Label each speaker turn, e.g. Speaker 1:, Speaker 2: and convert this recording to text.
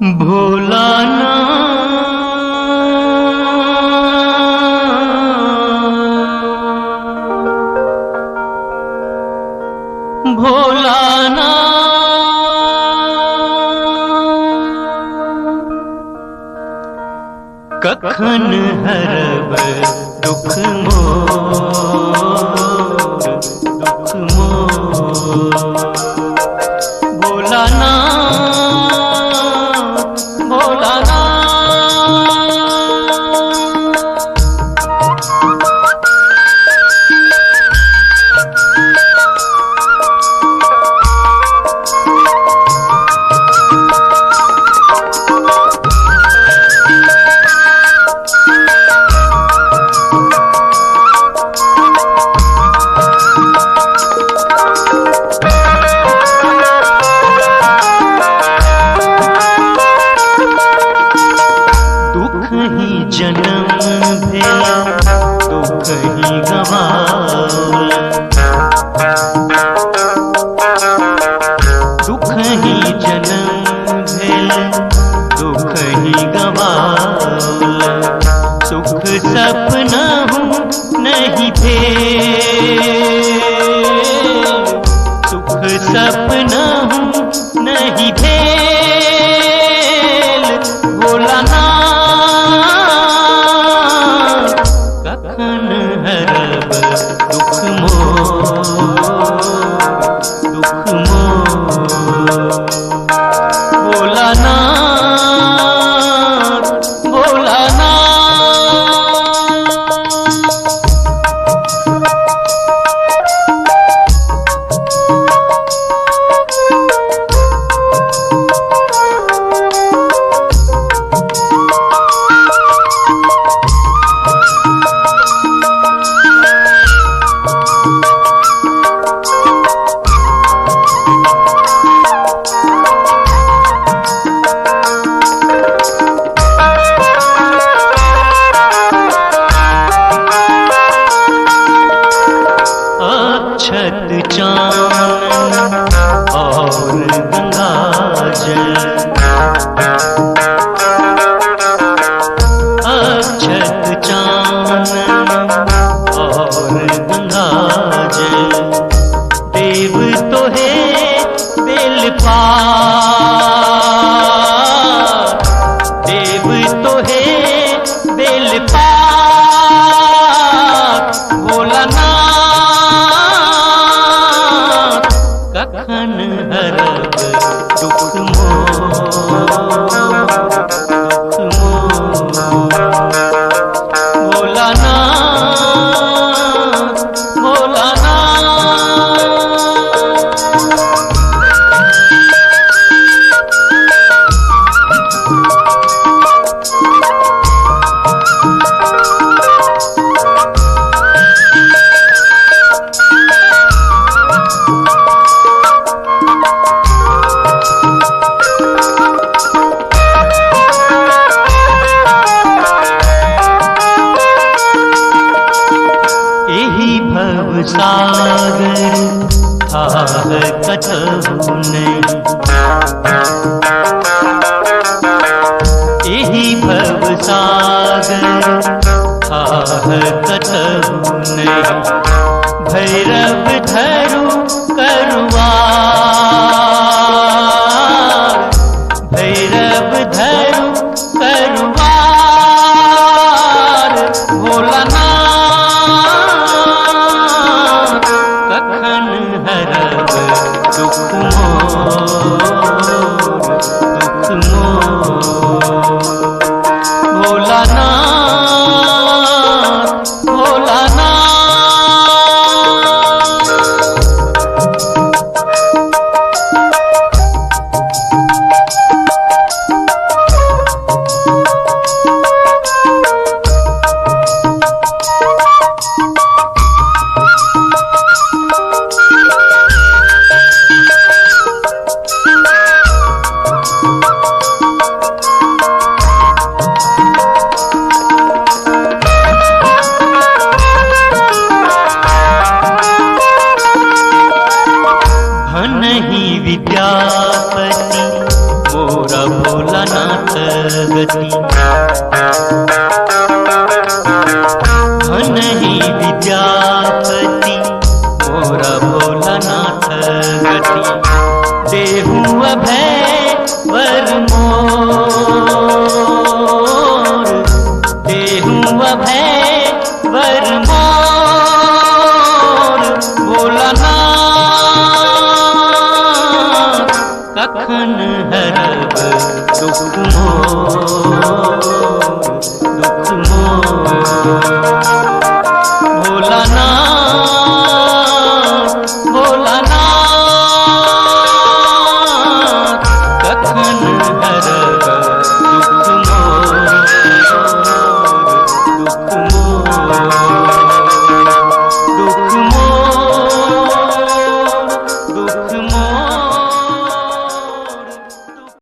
Speaker 1: भोलानाथ भोलानाथ कखन हरब दुख मोर भोलानाथ भोलानाथ। जन्म भेला दुख ही गवाला, दुख ही जन्म भेला दुख ही गवाला। सुख सपना हूँ नहीं भेल, सुख सपना हूँ नहीं भेल। भोलानाथ कखन हरब दुख मोर भोलानाथ भोलानाथ। अक्षत चानन और गंगाजल, अक्षत चानन और गंगाजल। देव तो है बेलपार, देव तो है बेलपार। भोलानाथ कखन हरब दुख मोर भोलानाथ भोलानाथ। भवसागर थाह कतहु नहीं, एही भवसागर थाह कतहु नहीं। भैरव धरु करुवार, भैरव धरु करुवार। भोलानाथ कखन हरब दुख मोर भोलानाथ भोलानाथ। भोलानाथ गति। धन ही विद्यापति मोरा भोलानाथ गति। देहु अभय वर मोर, देहु अभय वर मोर भोलानाथ। कखन हरब दुख मोर, दुख मोर भोलानाथ, भोलानाथ। कखन